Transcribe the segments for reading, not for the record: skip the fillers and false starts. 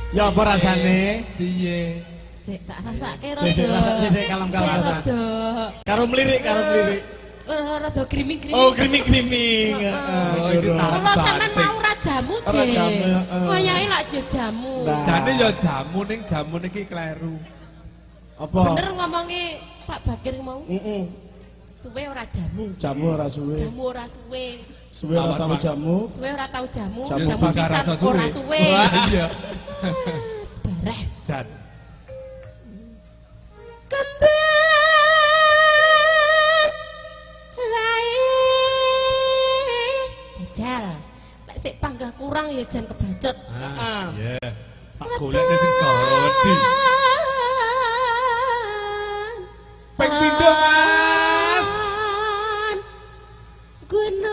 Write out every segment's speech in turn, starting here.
Ya apa rasane? Piye? Sik tak rasake rada. Sik kalem-kalem rasane. Karo mlirik. Rada griming-griming. Oh, griming-griming. Oh, iki Kalau sampean mau ora jamu, Jek. Wayahe lak jamu. Jane ya jamu ning jamu niki kleru. Apa? Bener ngomongi Pak Bakir mau? Heeh. Suwe ora jamu. Jamu ora suwe. Jamu ora suwe. Suwe ora tau jamu. Suwe ora tau jamu. Jamu Jamu pisan ora suwe. Iya. Sebareh. Jan. Kembang lae. Jal. Lek sik panggah kurang ya jan kebacut. Iya. Tak golekne sing gawedi. Ping pindho, Mas. Gunung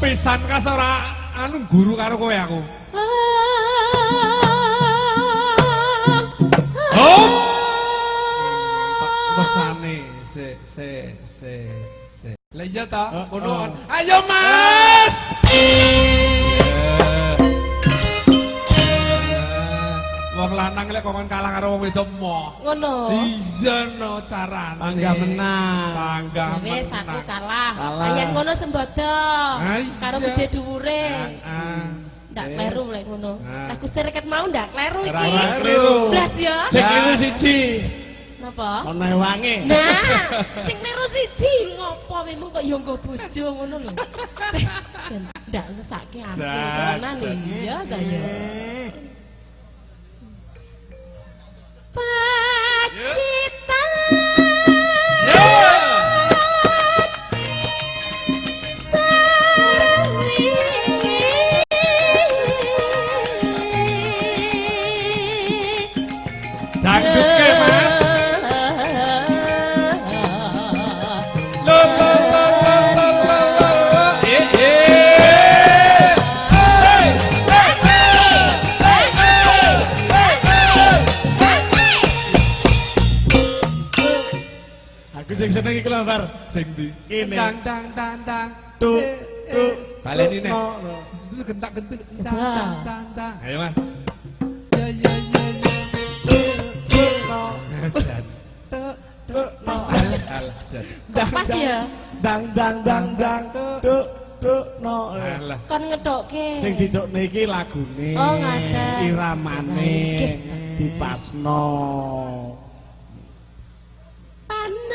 Pisan kas ora anu guru karo kowe aku. Hop. Mesane se. Lah iya ta, ngono. Ayo, Mas. Wong lanang lek kongkon kalah karo wong wedok moh. ngono. Iya no carane. Panggah menang. Panggah menang. Wis aku kalah. Kalah. Ayen ngono sembodo. Karo gede dhuwure. Ndak kleru lek ngono. Lek Gusti Reket mau ndak kleru iki. Kleru. Blas ya. Sing kliru siji. Napa? Ana wange. Nah, sing kleru siji ngopo memang kok ya nggo bojo ngono lho. Jen ndak ngesake aku tenan iya ta ya. Pacitan Sarwi Dangdutke, Mas. Lo. Aku sing seneng iki lho, Bar. Sing ndi? Kene. Dang. Tuk. Baleni nek. Gentak-gentik. Dang. Ayo, Mas. Ya. Pas Pas ya. Dang. Tuk. No. Alah. Kon ngetokke. Sing didokne iki lagune. Oh, ngaten. Iramane dipasno. Panas.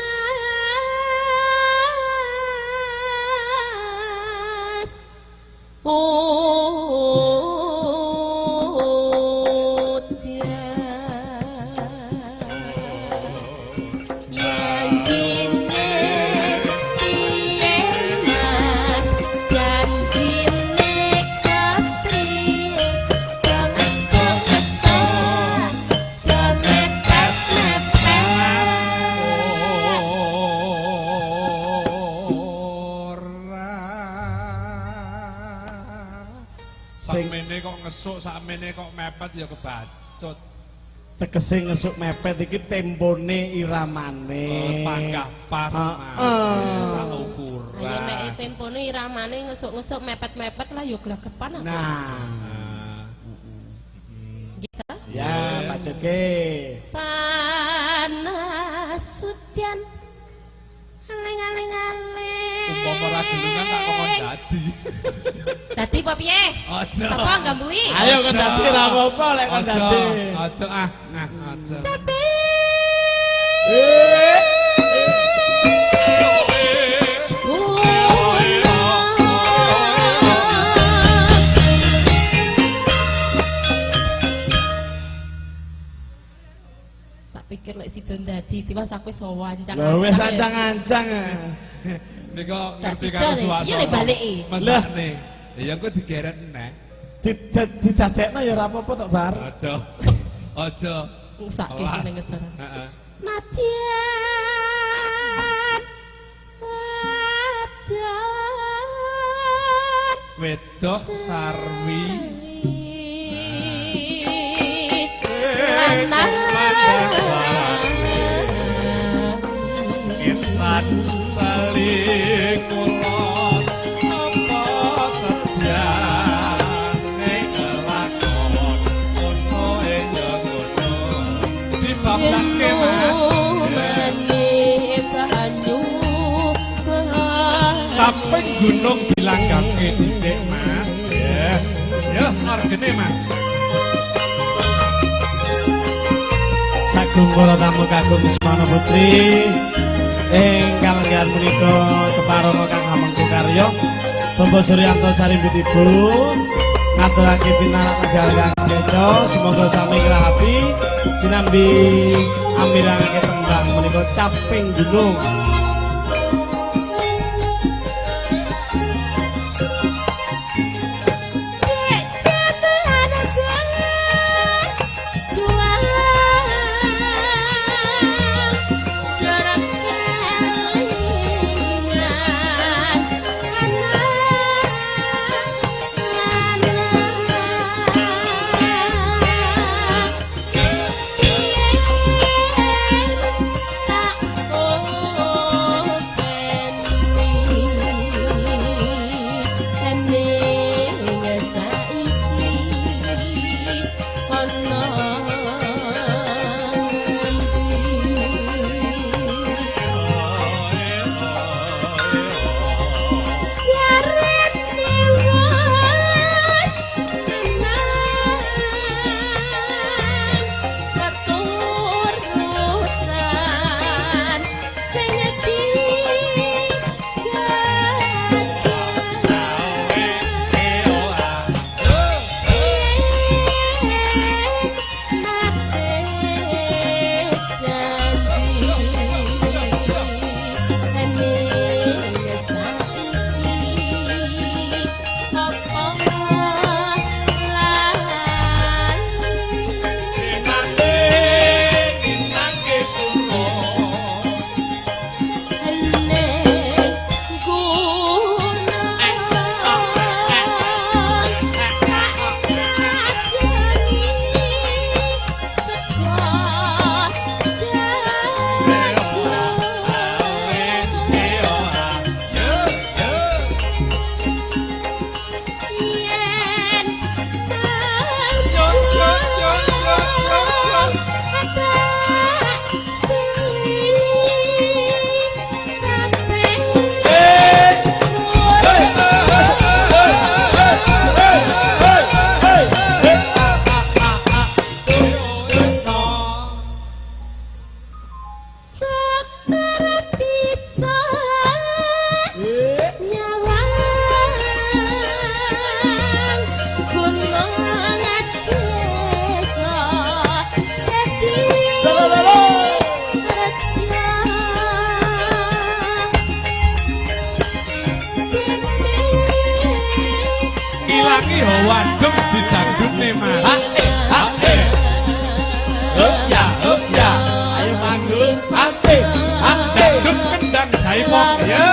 Sakmene kok ngesuk, sakmene kok mepet ya kebacut. Tegese ngesuk mepet iki tempone iramane. Panggah pas, sak ukuran. Ayo nek tempone iramane ngesuk-ngesuk mepet-mepet lah ya glegepan aku. Nah. Gitu. Ya, pacetke. Panas sudyan aling-aling. Umpama ora gelungan tak kok dadi. Dadi apa piye? Aja. Sapa nggambui? Ayo kon dadi ra apa-apa lek kon dadi. Aja aja. Cabe. Tak pikir lek sido dadi tiwas aku iso wancang. Lho wis ancang-ancang. Nika Tak ngerti sida karo le. suasana. Iya le baleki. Masane. Ya engko digeret neh. Didadekno ya ora apa-apa tok Bar. Aja. Aja. Ngesake Awas. sing ngeser. Heeh. Nadyan Wedok sarwi. Intan balik kulon apa saja ning kelakon ono enjogono dibablaske Mas sampai gunung dilanggake dhisik Mas ya ya argene Mas Sagung para tamu kagum Semana Putri ingkang kalenggan menika keparenga Kang Hamengku Karya Bapak Suryanto Sarimbit Ibu ngaturaken pinarak kang sekeca semoga sami nglapi sinambi amirake tembang menika Caping Gunung. Ilangi waduk didangdutne Mas. Ya, ayo manggung, Dangdut kendang jaipong ya.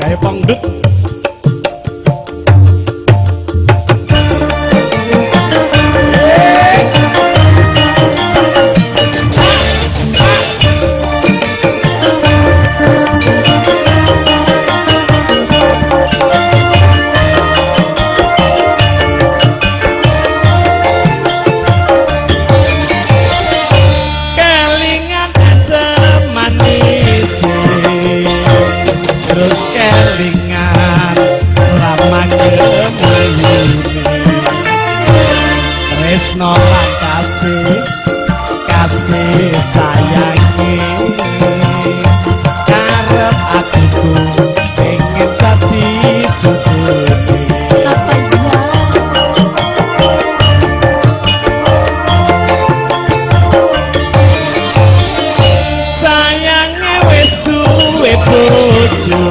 kayak pongdut. Terus kelingan lama kemayune tresno lan kasih sayangi karep atiku pengen dadi jujune sayange wis duwe bojo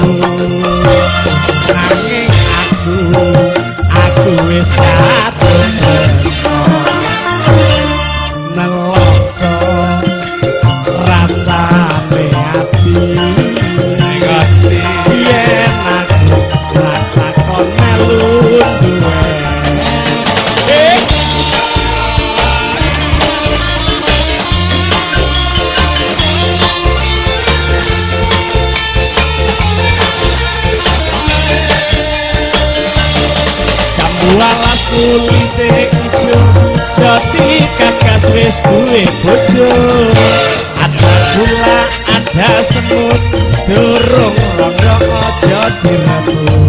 nanging aku wis katon nelokso rasane ati yen aku lakon melu duwe walas kulite ijo jadi kakas wis duwe bojo ada gula ada semut durung rondo aja direbut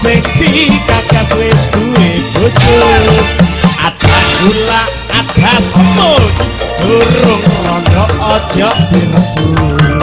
sing dikakas wis duwe bojo ada gula ada semut durung rondo aja direbut